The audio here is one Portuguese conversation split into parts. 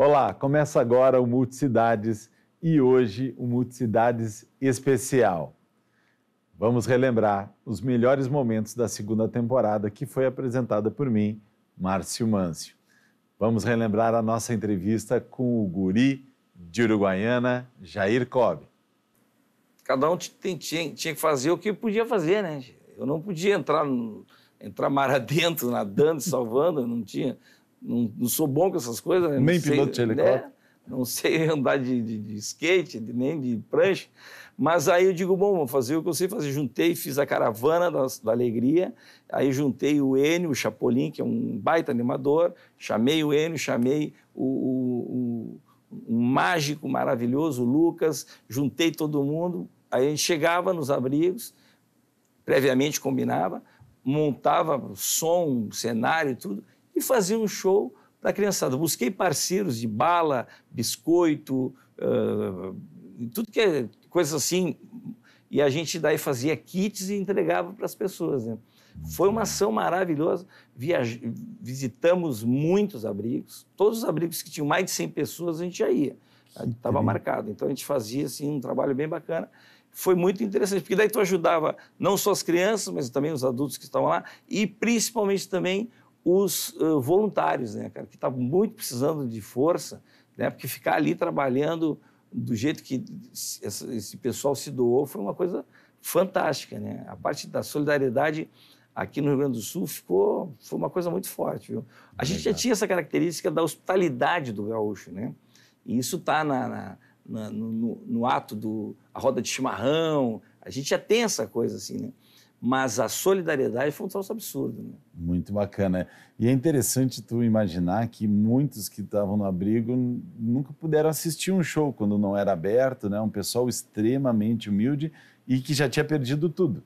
Olá, começa agora o Multicidades e hoje o Multicidades especial. Vamos relembrar os melhores momentos da segunda temporada que foi apresentada por mim, Márcio Mâncio. Vamos relembrar a nossa entrevista com o guri de Uruguaiana, Jair Cobe. Cada um tinha que fazer o que podia fazer, né? Eu não podia entrar mar adentro, nadando, salvando, não sou bom com essas coisas. Né? Nem piloto de helicóptero. Né? Não sei andar de skate, nem de prancha. Mas aí eu digo, bom, vou fazer o que eu sei fazer. Juntei, fiz a caravana da alegria, aí juntei o Enio, o Chapolin, que é um baita animador, chamei o Enio, chamei um mágico maravilhoso, o Lucas, juntei todo mundo, aí a gente chegava nos abrigos, previamente combinava, montava som, cenário e tudo, e fazia um show para a criançada. Busquei parceiros de bala, biscoito, tudo que é coisa assim, e a gente daí fazia kits e entregava para as pessoas, né? Foi uma ação maravilhosa, visitamos muitos abrigos, todos os abrigos que tinham mais de 100 pessoas a gente já ia, estava marcado, então a gente fazia assim, um trabalho bem bacana, foi muito interessante, porque daí tu ajudava não só as crianças, mas também os adultos que estavam lá, e principalmente também os voluntários, né, cara, que estavam muito precisando de força, né, porque ficar ali trabalhando do jeito que esse pessoal se doou foi uma coisa fantástica, né? A parte da solidariedade aqui no Rio Grande do Sul foi uma coisa muito forte, viu? A gente já tinha essa característica da hospitalidade do gaúcho, né? E isso está no ato a roda de chimarrão, a gente já tem essa coisa assim, né? Mas a solidariedade foi um troço absurdo, né? Muito bacana. E é interessante tu imaginar que muitos que estavam no abrigo nunca puderam assistir um show quando não era aberto, né? Um pessoal extremamente humilde e que já tinha perdido tudo.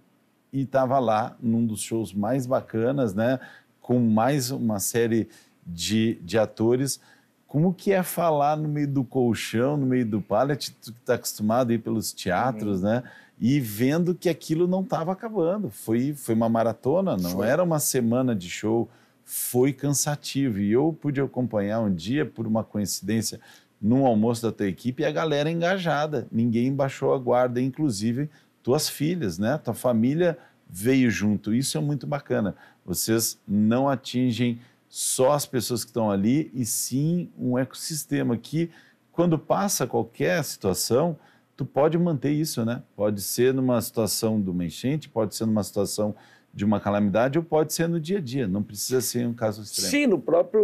E estava lá num dos shows mais bacanas, né? Com mais uma série de atores. Como que é falar no meio do colchão, no meio do pallet, tu que está acostumado a ir pelos teatros, né? E vendo que aquilo não estava acabando. Foi uma maratona, não era uma semana de show, foi cansativo. E eu pude acompanhar um dia, por uma coincidência, num almoço da tua equipe, e a galera engajada, ninguém baixou a guarda, inclusive tuas filhas, né? Tua família veio junto, isso é muito bacana. Vocês não atingem só as pessoas que estão ali, e sim um ecossistema que, quando passa qualquer situação, tu pode manter isso, né? Pode ser numa situação de uma enchente, pode ser numa situação de uma calamidade, ou pode ser no dia a dia, não precisa ser um caso extremo. Sim,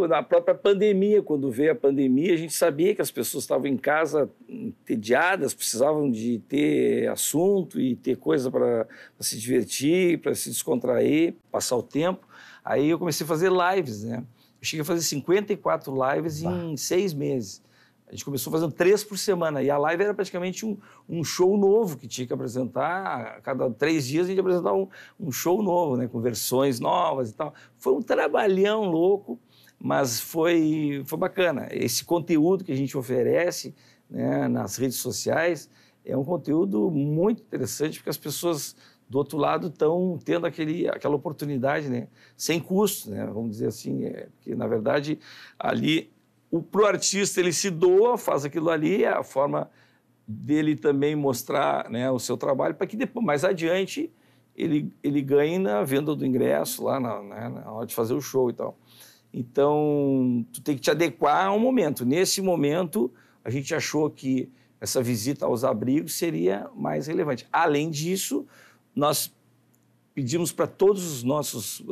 na própria pandemia, quando veio a pandemia, a gente sabia que as pessoas estavam em casa entediadas, precisavam de ter assunto e ter coisa para se divertir, para se descontrair, passar o tempo. Aí eu comecei a fazer lives, né? Eu cheguei a fazer 54 lives em 6 meses. A gente começou fazendo 3 por semana, e a live era praticamente um show novo que tinha que apresentar. A cada 3 dias a gente ia apresentar um show novo, né, com versões novas e tal. Foi um trabalhão louco, mas foi bacana. Esse conteúdo que a gente oferece, né, nas redes sociais é um conteúdo muito interessante, porque as pessoas do outro lado estão tendo aquela oportunidade, né, sem custo, né, vamos dizer assim, porque, na verdade, ali... Para o artista, ele se doa, faz aquilo ali, é a forma dele também mostrar, né, o seu trabalho, para que depois, mais adiante, ele ganhe na venda do ingresso, lá na hora de fazer o show e tal. Então, tu tem que te adequar ao momento. Nesse momento, a gente achou que essa visita aos abrigos seria mais relevante. Além disso, nós pedimos para todos os nossos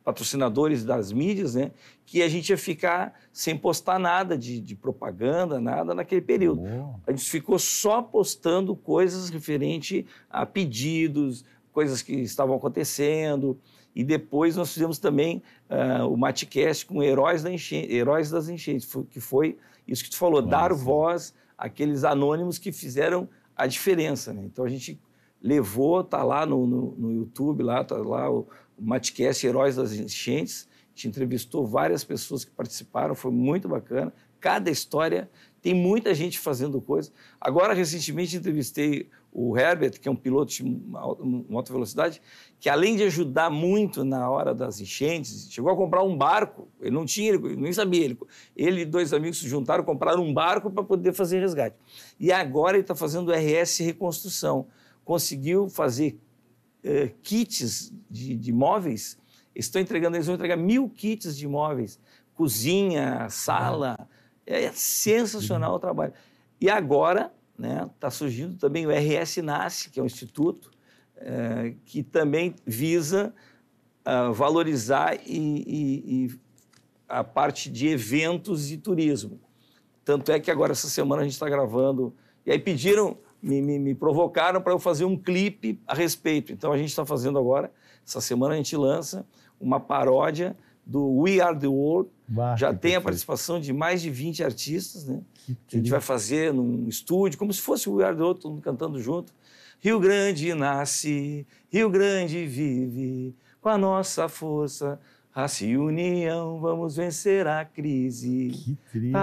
patrocinadores das mídias, né, que a gente ia ficar sem postar nada de propaganda, nada naquele período. A gente ficou só postando coisas referentes a pedidos, coisas que estavam acontecendo, e depois nós fizemos também o Matcast com Heróis das Enchentes, que foi isso que tu falou, dar voz àqueles anônimos que fizeram a diferença, né? Então a gente levou, tá lá no YouTube, tá lá o Matcast Heróis das Enchentes, a gente entrevistou várias pessoas que participaram, foi muito bacana, cada história Tem muita gente fazendo coisa. Agora, recentemente, entrevistei o Herbert, que é um piloto de alta velocidade, que além de ajudar muito na hora das enchentes, chegou a comprar um barco. Ele não tinha, ele nem sabia. Ele e 2 amigos se juntaram, compraram um barco para poder fazer resgate. E agora ele está fazendo RS Reconstrução. Conseguiu fazer kits de móveis. Eles vão entregar 1.000 kits de móveis. Cozinha, sala. É sensacional o trabalho. E agora, né, está surgindo também o RS Nasce, que é um instituto que também visa valorizar a parte de eventos e turismo. Tanto é que agora, essa semana, a gente está gravando... E aí pediram, me provocaram para eu fazer um clipe a respeito. Então, a gente está fazendo agora, essa semana a gente lança uma paródia do We Are The World. Já tem a participação de mais de 20 artistas, né? Que a gente vai fazer num estúdio, como se fosse o We Are The World, todo mundo cantando junto. Rio Grande nasce, Rio Grande vive, com a nossa força, raça e união, vamos vencer a crise. Que trilha.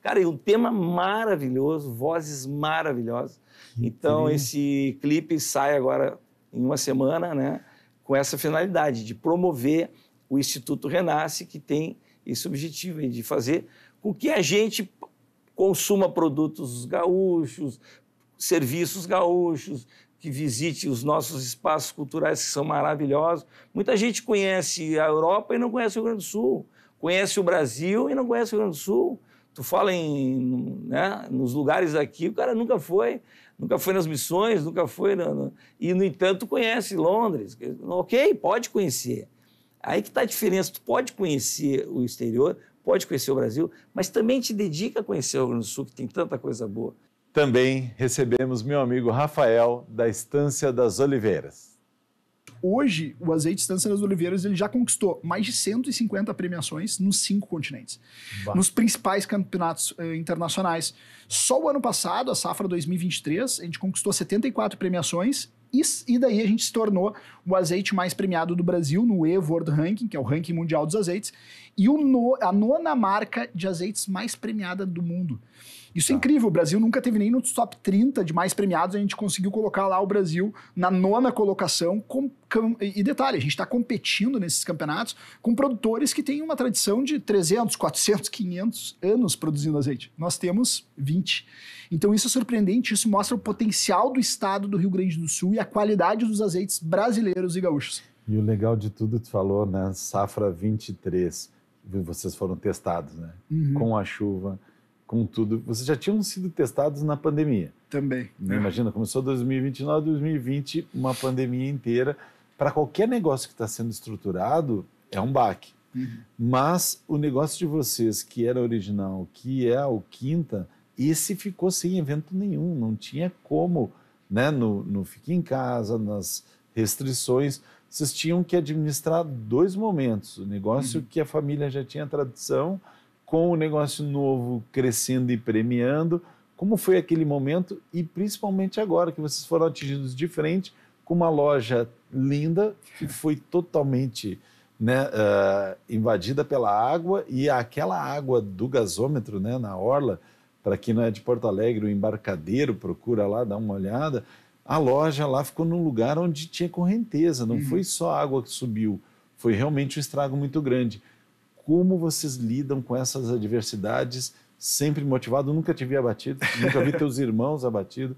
Cara, e um tema maravilhoso, vozes maravilhosas. Então, esse clipe sai agora em uma semana, né? Com essa finalidade de promover o Instituto Renasce, que tem esse objetivo de fazer com que a gente consuma produtos gaúchos, serviços gaúchos, que visite os nossos espaços culturais, que são maravilhosos. Muita gente conhece a Europa e não conhece o Rio Grande do Sul, conhece o Brasil e não conhece o Rio Grande do Sul. Tu fala né, nos lugares aqui, o cara nunca foi nas missões, nunca foi... E, no entanto, conhece Londres. Ok, pode conhecer. Aí que está a diferença. Tu pode conhecer o exterior, pode conhecer o Brasil, mas também te dedica a conhecer o Rio Grande do Sul, que tem tanta coisa boa. Também recebemos meu amigo Rafael, da Estância das Oliveiras. Hoje, o azeite Estância das Oliveiras ele já conquistou mais de 150 premiações nos 5 continentes, nos principais campeonatos internacionais. Só o ano passado, a safra 2023, a gente conquistou 74 premiações e daí a gente se tornou o azeite mais premiado do Brasil no Evo World Ranking, que é o ranking mundial dos azeites, e a 9ª marca de azeites mais premiada do mundo. Isso é incrível, o Brasil nunca teve nem no top 30 de mais premiados, a gente conseguiu colocar lá o Brasil na 9ª colocação. E detalhe, a gente está competindo nesses campeonatos com produtores que têm uma tradição de 300, 400, 500 anos produzindo azeite. Nós temos 20. Então isso é surpreendente, isso mostra o potencial do estado do Rio Grande do Sul e a qualidade dos azeites brasileiros e gaúchos. E o legal de tudo, tu falou, né? Safra 23, vocês foram testados, né? Com a chuva, com tudo. Vocês já tinham sido testados na pandemia. Também. Imagina, começou 2029, 2020, uma pandemia inteira. Para qualquer negócio que está sendo estruturado, é um baque. Mas o negócio de vocês, que era original, que é o Quinta, esse ficou sem evento nenhum. Não tinha como, né? No Fique em Casa, nas restrições, vocês tinham que administrar 2 momentos. O negócio que a família já tinha tradição, com o negócio novo crescendo e premiando. Como foi aquele momento e principalmente agora que vocês foram atingidos de frente com uma loja linda que foi totalmente, né, invadida pela água, e aquela água do gasômetro, né, na orla, para quem não é de Porto Alegre, o Embarcadeiro, procura lá, dá uma olhada, a loja lá ficou num lugar onde tinha correnteza, não foi só a água que subiu, foi realmente um estrago muito grande. Como vocês lidam com essas adversidades, sempre motivado? Nunca te vi abatido, nunca vi teus irmãos abatidos,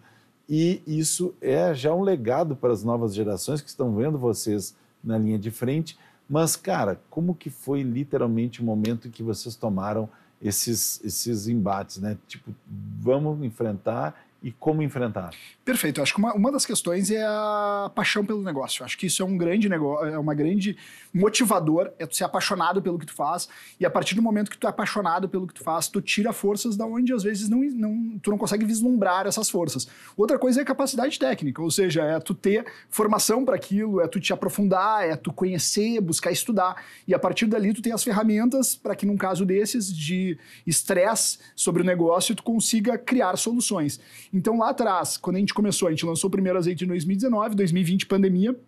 e isso é já um legado para as novas gerações que estão vendo vocês na linha de frente. Mas, cara, como que foi literalmente o momento em que vocês tomaram esses embates, né? Tipo, vamos enfrentar e como enfrentar? Perfeito. Eu acho que uma das questões é a paixão pelo negócio. Eu acho que isso é um grande negócio, é uma grande motivador, é tu ser apaixonado pelo que tu faz, e a partir do momento que tu é apaixonado pelo que tu faz, tu tira forças da onde às vezes tu não consegue vislumbrar essas forças. Outra coisa é a capacidade técnica, ou seja, é tu ter formação para aquilo, é tu te aprofundar, é tu conhecer, buscar estudar, e a partir dali tu tem as ferramentas para que num caso desses de estresse sobre o negócio tu consiga criar soluções. Então lá atrás, quando a gente começou, a gente lançou o primeiro azeite em 2019, 2020 pandemia,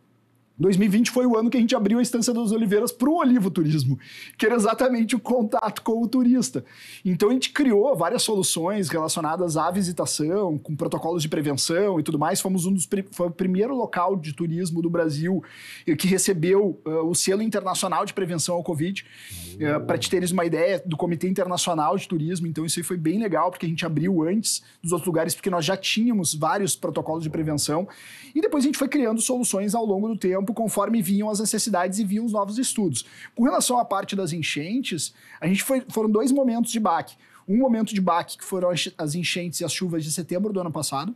2020 foi o ano que a gente abriu a Estância das Oliveiras para o olivoturismo, que era exatamente o contato com o turista. Então a gente criou várias soluções relacionadas à visitação, com protocolos de prevenção e tudo mais. Foi o primeiro local de turismo do Brasil que recebeu o selo internacional de prevenção ao Covid, para te teres uma ideia, do Comitê Internacional de Turismo. Então isso aí foi bem legal, porque a gente abriu antes dos outros lugares, porque nós já tínhamos vários protocolos de prevenção. E depois a gente foi criando soluções ao longo do tempo, conforme vinham as necessidades e vinham os novos estudos. Com relação à parte das enchentes, foram 2 momentos de baque. Um momento de baque, que foram as enchentes e as chuvas de setembro do ano passado.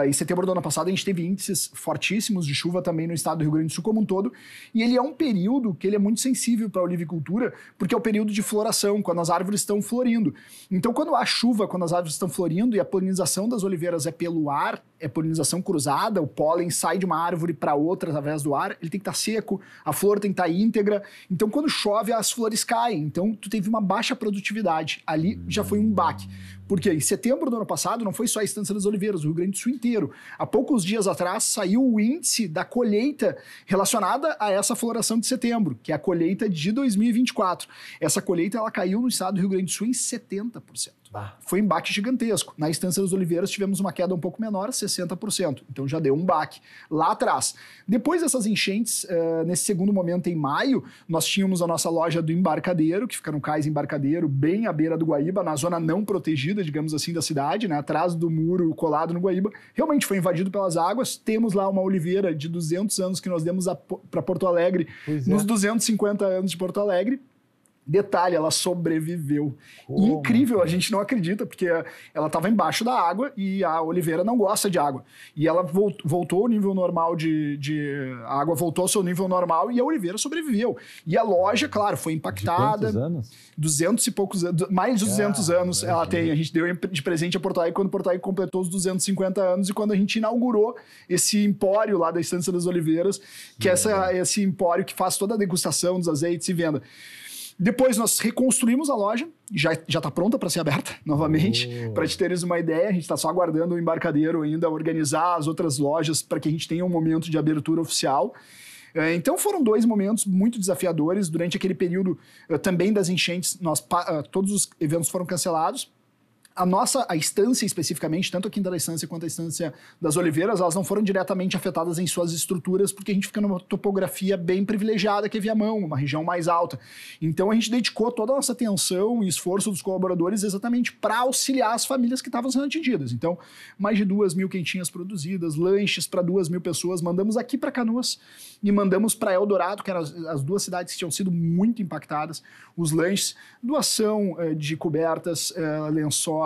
Em setembro do ano passado a gente teve índices fortíssimos de chuva também no estado do Rio Grande do Sul como um todo, e ele é um período que ele é muito sensível para a olivicultura, porque é o período de floração, quando as árvores estão florindo. Então quando há chuva, quando as árvores estão florindo e a polinização das oliveiras é pelo ar, é polinização cruzada, o pólen sai de uma árvore para outra através do ar, ele tem que estar seco, a flor tem que estar íntegra, então quando chove as flores caem, então tu teve uma baixa produtividade, ali já foi um baque. Porque em setembro do ano passado não foi só a Estância das Oliveiras, o Rio Grande do Sul inteiro. Há poucos dias atrás saiu o índice da colheita relacionada a essa floração de setembro, que é a colheita de 2024. Essa colheita ela caiu no estado do Rio Grande do Sul em 70%. Foi um baque gigantesco. Na Estância das Oliveiras tivemos uma queda um pouco menor, 60%. Então já deu um baque lá atrás. Depois dessas enchentes, nesse segundo momento, em maio, nós tínhamos a nossa loja do Embarcadeiro, que fica no Cais Embarcadeiro, bem à beira do Guaíba, na zona não protegida, digamos assim, da cidade, né, atrás do muro colado no Guaíba. Realmente foi invadido pelas águas. Temos lá uma oliveira de 200 anos que nós demos para Porto Alegre, nos 250 anos de Porto Alegre. Detalhe, ela sobreviveu. Como? Incrível, a gente não acredita, porque ela estava embaixo da água e a oliveira não gosta de água. E ela voltou ao nível normal a água voltou ao seu nível normal e a oliveira sobreviveu. E a loja, claro, foi impactada. De quantos anos? 200 e poucos anos, mais de 200 anos ela tem. A gente deu de presente a Porto Alegre quando Porto Alegre completou os 250 anos e quando a gente inaugurou esse empório lá da Estância das Oliveiras, que é esse empório que faz toda a degustação dos azeites e venda. Depois nós reconstruímos a loja, já está pronta para ser aberta novamente. Para te teres uma ideia, a gente está só aguardando o Embarcadeiro ainda organizar as outras lojas para que a gente tenha um momento de abertura oficial. Então foram 2 momentos muito desafiadores. Durante aquele período também das enchentes, todos os eventos foram cancelados. A estância especificamente, tanto a Quinta da Estância quanto a Estância das Oliveiras, elas não foram diretamente afetadas em suas estruturas, porque a gente fica numa topografia bem privilegiada, que é Viamão, uma região mais alta. Então a gente dedicou toda a nossa atenção e esforço dos colaboradores exatamente para auxiliar as famílias que estavam sendo atingidas. Então, mais de 2.000 quentinhas produzidas, lanches para 2.000 pessoas, mandamos aqui para Canoas e mandamos para Eldorado, que eram as 2 cidades que tinham sido muito impactadas, os lanches, doação de cobertas, lençóis,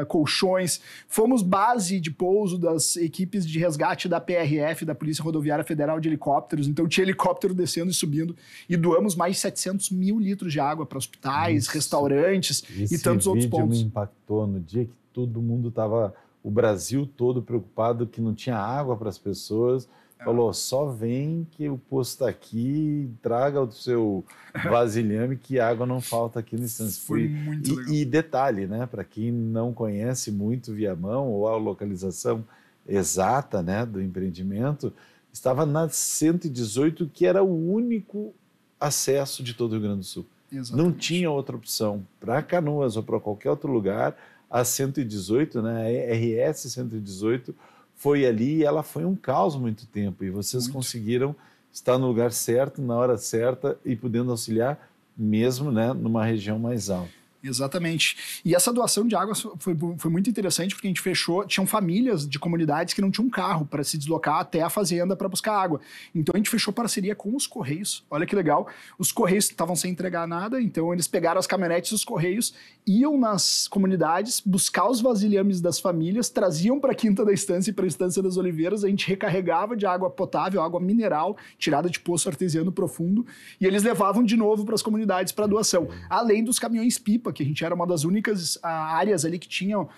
colchões. Fomos base de pouso das equipes de resgate da PRF, da Polícia Rodoviária Federal, de helicópteros. Então tinha helicóptero descendo e subindo e doamos mais de 700 mil litros de água para hospitais, restaurantes e tantos outros pontos. Esse vídeo me impactou no dia que todo mundo estava, o Brasil todo preocupado que não tinha água para as pessoas. Falou, só vem que o posto está aqui, traga o seu vasilhame que água não falta aqui no Estância. Foi muito legal. E detalhe, né, para quem não conhece muito Viamão ou a localização exata, né, do empreendimento, estava na 118, que era o único acesso de todo o Rio Grande do Sul. Exatamente. Não tinha outra opção. Para Canoas ou para qualquer outro lugar, a 118, né, a RS 118, foi ali e ela foi um caos muito tempo. E vocês conseguiram estar no lugar certo, na hora certa e podendo auxiliar mesmo, né, numa região mais alta. Exatamente. E essa doação de água foi muito interessante porque a gente fechou, tinham famílias de comunidades que não tinham carro para se deslocar até a fazenda para buscar água. Então a gente fechou parceria com os Correios. Olha que legal. Os Correios estavam sem entregar nada, então eles pegaram as caminhonetes dos Correios, iam nas comunidades buscar os vasilhames das famílias, traziam para a Quinta da Estância e para a Estância das Oliveiras, a gente recarregava de água potável, água mineral, tirada de poço artesiano profundo, e eles levavam de novo para as comunidades para doação. Além dos caminhões-pipa, que a gente era uma das únicas áreas ali que tinham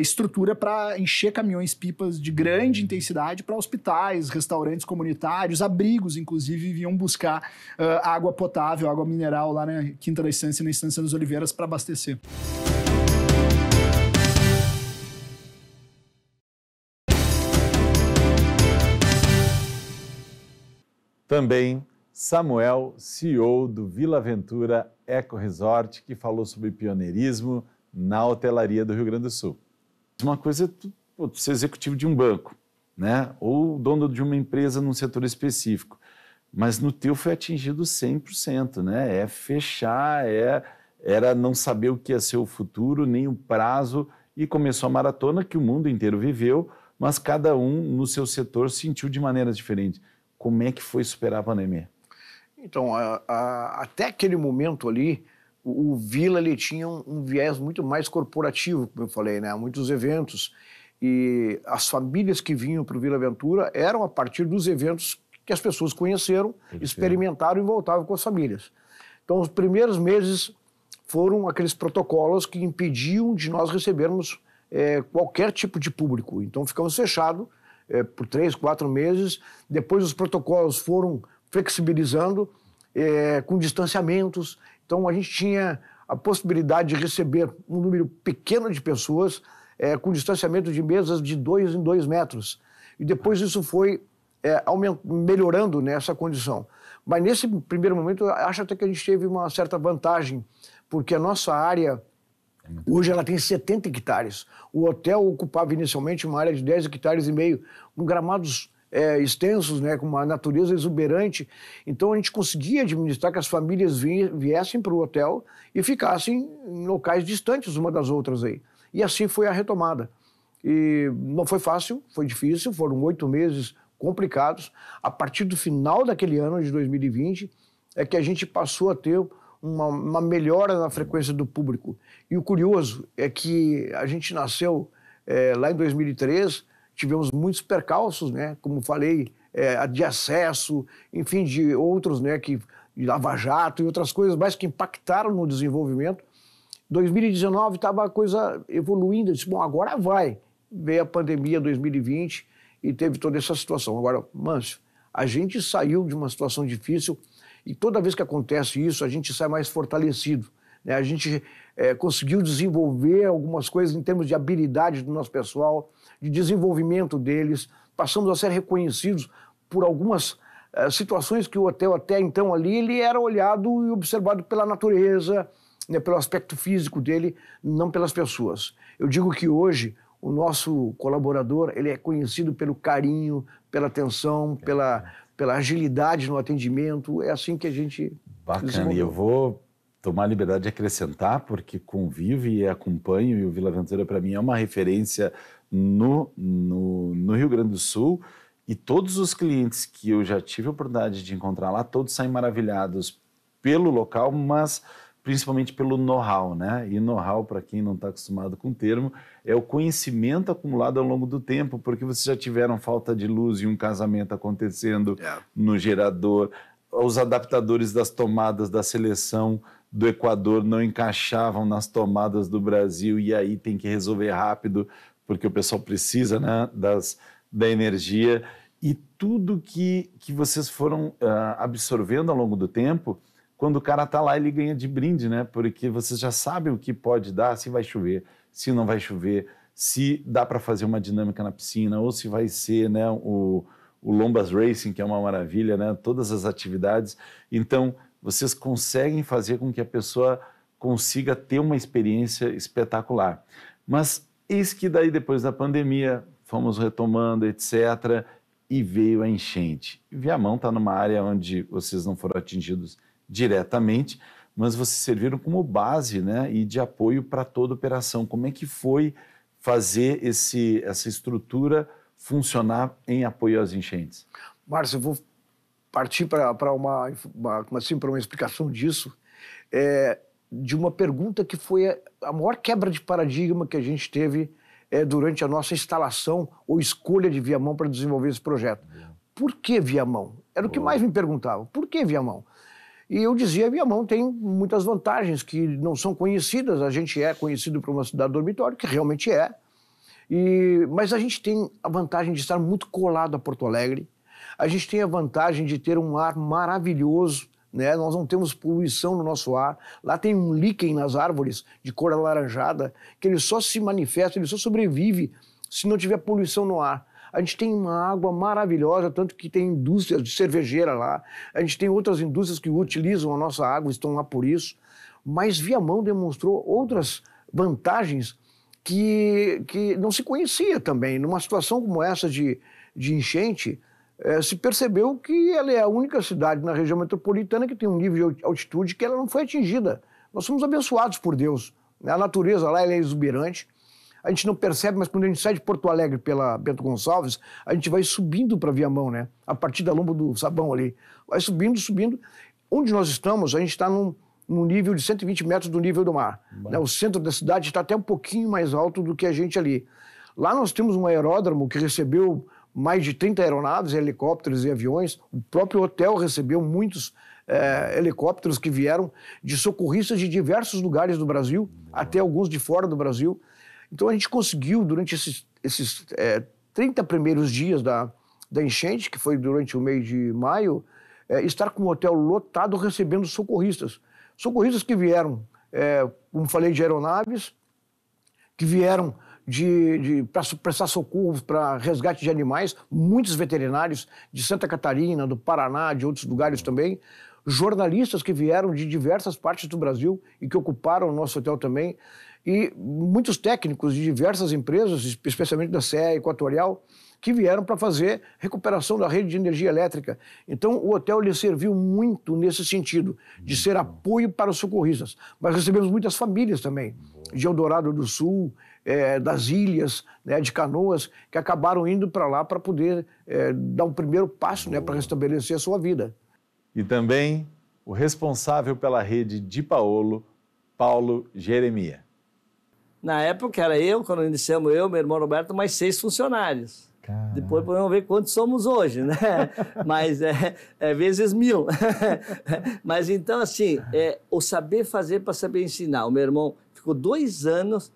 estrutura para encher caminhões-pipas de grande intensidade para hospitais, restaurantes comunitários, abrigos, inclusive, vinham buscar água potável, água mineral lá na Quinta da Estância e na Estância das Oliveiras para abastecer. Também Samuel, CEO do Vila Ventura Eco Resort, que falou sobre pioneirismo na hotelaria do Rio Grande do Sul. Uma coisa é tu ser executivo de um banco, né? Ou dono de uma empresa num setor específico. Mas no teu foi atingido 100%, né? É fechar, era não saber o que ia ser o futuro, nem o prazo, e começou a maratona que o mundo inteiro viveu, mas cada um no seu setor sentiu de maneiras diferentes. Como é que foi superar a pandemia? Então, até aquele momento ali, o Vila ele tinha um viés muito mais corporativo, como eu falei, né? Muitos eventos. E as famílias que vinham para o Vila Ventura eram a partir dos eventos que as pessoas conheceram, experimentaram e voltavam com as famílias. Então, os primeiros meses foram aqueles protocolos que impediam de nós recebermos qualquer tipo de público. Então, ficamos fechados por 3, 4 meses. Depois, os protocolos foram flexibilizando com distanciamentos. Então, a gente tinha a possibilidade de receber um número pequeno de pessoas com distanciamento de mesas de 2 em 2 metros. E depois isso foi melhorando nessa condição. Mas nesse primeiro momento, eu acho até que a gente teve uma certa vantagem, porque a nossa área, hoje ela tem 70 hectares. O hotel ocupava inicialmente uma área de 10 hectares e meio, com gramados extensos, né, com uma natureza exuberante. Então a gente conseguia administrar que as famílias viessem para o hotel e ficassem em locais distantes uma das outras aí. E assim foi a retomada. E não foi fácil, foi difícil, foram 8 meses complicados. A partir do final daquele ano de 2020 é que a gente passou a ter uma melhora na frequência do público. E o curioso é que a gente nasceu lá em 2003, tivemos muitos percalços, né? Como falei, de acesso, enfim, de outros, né? De Lava Jato e outras coisas mais que impactaram no desenvolvimento. 2019 estava a coisa evoluindo, eu disse, bom, agora vai. Veio a pandemia 2020 e teve toda essa situação. Agora, Mâncio, a gente saiu de uma situação difícil e toda vez que acontece isso, a gente sai mais fortalecido, né? A gente conseguiu desenvolver algumas coisas em termos de habilidade do nosso pessoal, de desenvolvimento deles, passamos a ser reconhecidos por algumas situações que o hotel até então ali, ele era olhado e observado pela natureza, né, pelo aspecto físico dele, não pelas pessoas. Eu digo que hoje o nosso colaborador, ele é conhecido pelo carinho, pela atenção, pela agilidade no atendimento, é assim que a gente Bacana, e eu vou tomar a liberdade de acrescentar, porque convivo e acompanho, e o Vila Ventura para mim é uma referência no Rio Grande do Sul, e todos os clientes que eu já tive a oportunidade de encontrar lá, todos saem maravilhados pelo local, mas principalmente pelo know-how, né? E know-how, para quem não está acostumado com o termo, é o conhecimento acumulado ao longo do tempo, porque vocês já tiveram falta de luz e um casamento acontecendo no gerador, os adaptadores das tomadas da seleção do Equador não encaixavam nas tomadas do Brasil e aí tem que resolver rápido, porque o pessoal precisa, né, da energia. E tudo que vocês foram absorvendo ao longo do tempo, quando o cara está lá, ele ganha de brinde, né? Porque vocês já sabem o que pode dar, se vai chover, se não vai chover, se dá para fazer uma dinâmica na piscina, ou se vai ser, né, o Lombas Racing, que é uma maravilha, né? Todas as atividades. Então, vocês conseguem fazer com que a pessoa consiga ter uma experiência espetacular. Mas eis que daí, depois da pandemia, fomos retomando, etc., e veio a enchente. Viamão está numa área onde vocês não foram atingidos diretamente, mas vocês serviram como base, né, e de apoio para toda a operação. Como é que foi fazer essa estrutura funcionar em apoio às enchentes? Márcio, eu vou partir para uma explicação disso, de uma pergunta que foi a maior quebra de paradigma que a gente teve durante a nossa instalação ou escolha de Viamão para desenvolver esse projeto. Por que Viamão? Era o que mais me perguntavam. Por que Viamão? E eu dizia, Viamão tem muitas vantagens que não são conhecidas. A gente é conhecido por uma cidade dormitório, que realmente é. Mas a gente tem a vantagem de estar muito colado a Porto Alegre. A gente tem a vantagem de ter um ar maravilhoso, né? Nós não temos poluição no nosso ar. Lá tem um líquen nas árvores de cor alaranjada, que ele só se manifesta, ele só sobrevive se não tiver poluição no ar. A gente tem uma água maravilhosa, tanto que tem indústrias de cervejeira lá. A gente tem outras indústrias que utilizam a nossa água, estão lá por isso. Mas Viamão demonstrou outras vantagens que não se conhecia também. Numa situação como essa de enchente, se percebeu que ela é a única cidade na região metropolitana que tem um nível de altitude que ela não foi atingida. Nós somos abençoados por Deus. A natureza lá ela é exuberante. A gente não percebe, mas quando a gente sai de Porto Alegre pela Bento Gonçalves, a gente vai subindo para Viamão, né? A partir da Lomba do Sabão ali. Vai subindo, subindo. Onde nós estamos, a gente está num nível de 120 metros do nível do mar. Né? O centro da cidade está até um pouquinho mais alto do que a gente ali. Lá nós temos um aeródromo que recebeu mais de 30 aeronaves, helicópteros e aviões. O próprio hotel recebeu muitos helicópteros que vieram de socorristas de diversos lugares do Brasil, até alguns de fora do Brasil. Então a gente conseguiu, durante esses 30 primeiros dias da enchente, que foi durante o mês de maio, estar com o hotel lotado recebendo socorristas. Socorristas que vieram, como falei, de aeronaves, que vieram para prestar socorro para resgate de animais, muitos veterinários de Santa Catarina, do Paraná, de outros lugares também, jornalistas que vieram de diversas partes do Brasil e que ocuparam o nosso hotel também, e muitos técnicos de diversas empresas, especialmente da CE Equatorial, que vieram para fazer recuperação da rede de energia elétrica. Então, o hotel lhe serviu muito nesse sentido, de ser apoio para os socorristas. Mas recebemos muitas famílias também, de Eldorado do Sul, das ilhas, né, de Canoas, que acabaram indo para lá para poder dar um primeiro passo, né, para restabelecer a sua vida. E também o responsável pela rede de Paolo, Paulo Jeremia. Na época era eu, quando iniciamos eu, meu irmão Roberto, mais 6 funcionários. Caramba. Depois podemos ver quantos somos hoje, né? Mas vezes 1000. Mas então, assim, o saber fazer para saber ensinar. O meu irmão ficou 2 anos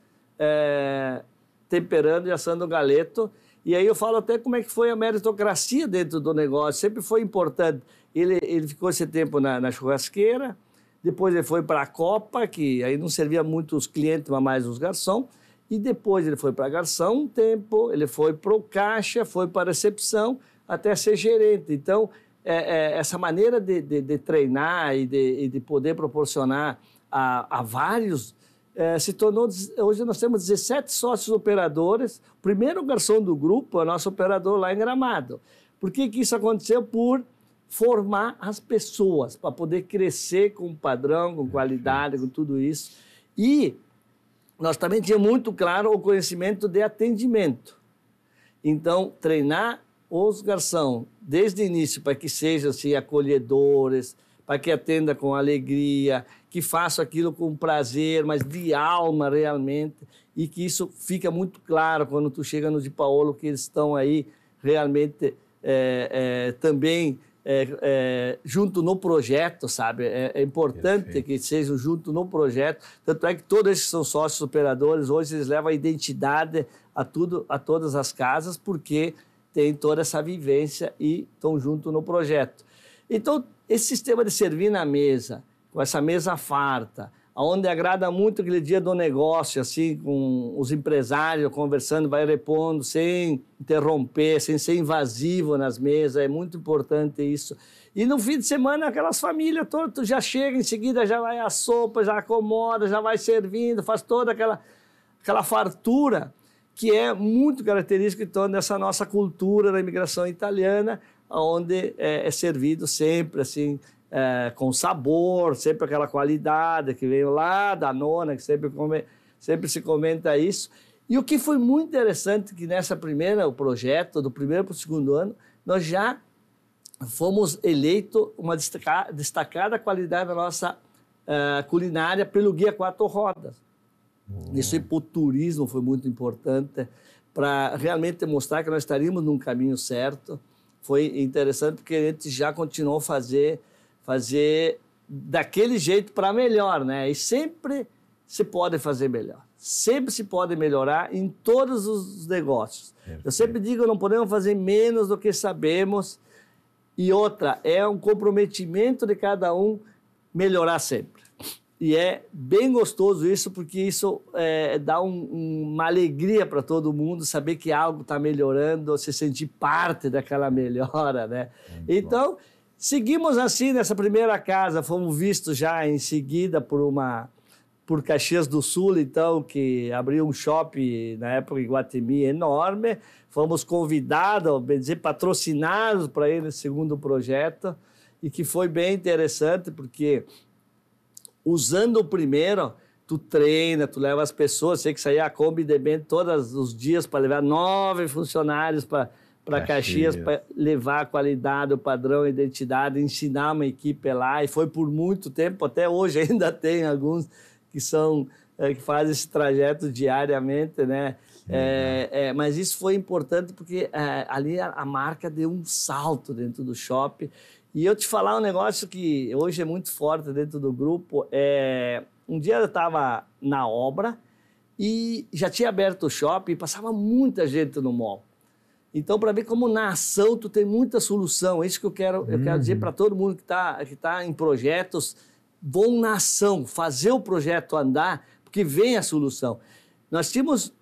temperando e assando galeto. E aí eu falo até como é que foi a meritocracia dentro do negócio. Sempre foi importante. Ele ficou esse tempo na churrasqueira. Depois ele foi para a Copa, que aí não servia muito os clientes, mas mais os garçons. E depois ele foi para garçom um tempo, ele foi para o caixa, foi para a recepção, até ser gerente. Então, essa maneira de treinar e de poder proporcionar a vários, se tornou... Hoje nós temos 17 sócios operadores. O primeiro garçom do grupo é o nosso operador lá em Gramado. Por que isso aconteceu? Por formar as pessoas, para poder crescer com padrão, com qualidade, com tudo isso. E nós também tínhamos muito claro o conhecimento de atendimento. Então, treinar os garçons desde o início para que sejam assim, acolhedores, para que atenda com alegria, que façam aquilo com prazer, mas de alma realmente, e que isso fica muito claro quando tu chega no de Paolo, que eles estão aí realmente também junto no projeto, sabe? É importante Perfeito. Que sejam junto no projeto. Tanto é que todos esses são sócios operadores, hoje eles levam a identidade a todas as casas, porque tem toda essa vivência e estão junto no projeto. Então, esse sistema de servir na mesa, com essa mesa farta, onde agrada muito aquele dia do negócio, assim, com os empresários conversando, vai repondo, sem interromper, sem ser invasivo nas mesas, é muito importante isso. E no fim de semana, aquelas famílias todas, tu já chega, em seguida já vai a sopa, já acomoda, já vai servindo, faz toda aquela fartura, que é muito característica, então, dessa nossa cultura da imigração italiana, onde é servido sempre, assim, com sabor, sempre aquela qualidade que veio lá da nona, que sempre se comenta isso. E o que foi muito interessante, que nessa primeira, o projeto, do primeiro para o segundo ano, nós já fomos eleitos uma destacada qualidade da nossa culinária pelo Guia 4 Rodas. Isso para o turismo foi muito importante, para realmente mostrar que nós estaríamos num caminho certo. Foi interessante porque a gente já continuou a fazer daquele jeito para melhor, né? E sempre se pode fazer melhor. Sempre se pode melhorar em todos os negócios. Perfeito. Eu sempre digo, não podemos fazer menos do que sabemos. E outra, é um comprometimento de cada um melhorar sempre. E é bem gostoso isso, porque isso dá uma alegria para todo mundo, saber que algo está melhorando, se sentir parte daquela melhora, né? Então, seguimos assim nessa primeira casa, fomos vistos já em seguida por Caxias do Sul, então, que abriu um shopping na época em Iguatemi enorme, fomos convidados, bem dizer, patrocinados para ir nesse segundo projeto, e que foi bem interessante, porque usando o primeiro, tu treina, tu leva as pessoas, sei que saía a Kombi de Bento todos os dias para levar 9 funcionários para Caxias, para levar a qualidade, o padrão, a identidade, ensinar uma equipe lá, e foi por muito tempo, até hoje ainda tem alguns que fazem esse trajeto diariamente, né? Mas isso foi importante porque ali a marca deu um salto dentro do shopping. E eu te falar um negócio que hoje é muito forte dentro do grupo. Um dia eu estava na obra e já tinha aberto o shopping e passava muita gente no mall. Então, para ver como na ação tu tem muita solução. É isso que eu quero dizer para todo mundo que tá em projetos. Vão na ação, fazer o projeto andar, porque vem a solução. Nós tínhamos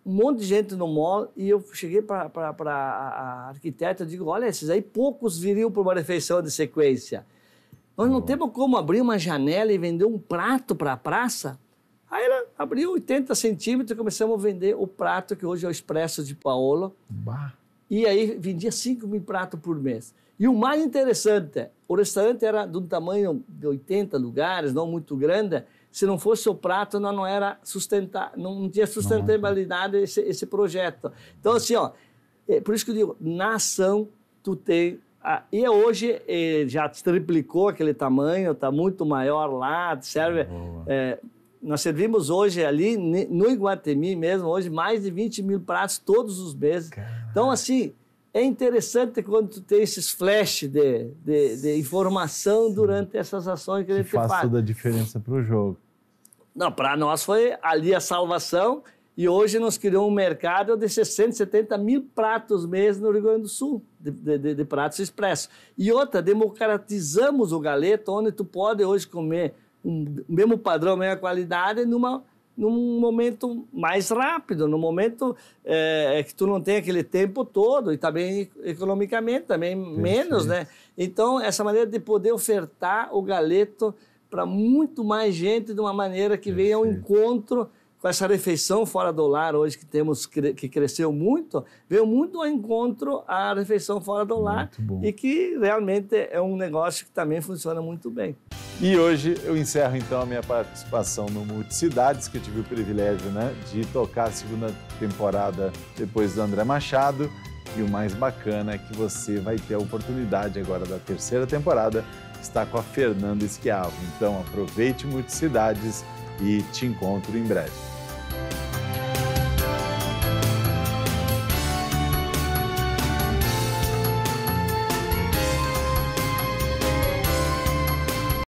um monte de gente no mall e eu cheguei para a arquiteta e digo, olha, esses aí poucos viriam para uma refeição de sequência. Nós não temos como abrir uma janela e vender um prato para a praça? Aí ela abriu 80 centímetros e começamos a vender o prato, que hoje é o Expresso de Paolo. Bah. E aí vendia 5 mil pratos por mês. E o mais interessante, o restaurante era de um tamanho de 80 lugares, não muito grande. Se não fosse o prato, não era não tinha sustentabilidade esse projeto. Então, assim, por isso que eu digo, na ação, tu tem... E hoje já triplicou aquele tamanho, está muito maior lá, serve... nós servimos hoje ali, no Iguatemi mesmo, hoje mais de 20 mil pratos todos os meses. Caramba. Então, assim... É interessante quando tu tem esses flash de informação durante essas ações que a gente faz. Faz toda a diferença para o jogo. Não, para nós foi ali a salvação e hoje nós criamos um mercado de 60, 70 mil pratos mês no Rio Grande do Sul, de pratos expressos. E outra, democratizamos o galeto, onde tu pode hoje comer o mesmo padrão, a mesma qualidade, num momento mais rápido, num momento que tu não tem aquele tempo todo e também economicamente também menos, né? Então, essa maneira de poder ofertar o galeto para muito mais gente de uma maneira que venha ao encontro com essa refeição fora do lar hoje que cresceu muito, veio muito ao encontro à refeição fora do lar e que realmente é um negócio que também funciona muito bem. E hoje eu encerro então a minha participação no Multicidades, que eu tive o privilégio, né, de tocar a segunda temporada depois do André Machado. E o mais bacana é que você vai ter a oportunidade agora da terceira temporada, estar com a Fernanda Schiavo. Então aproveite Multicidades e te encontro em breve.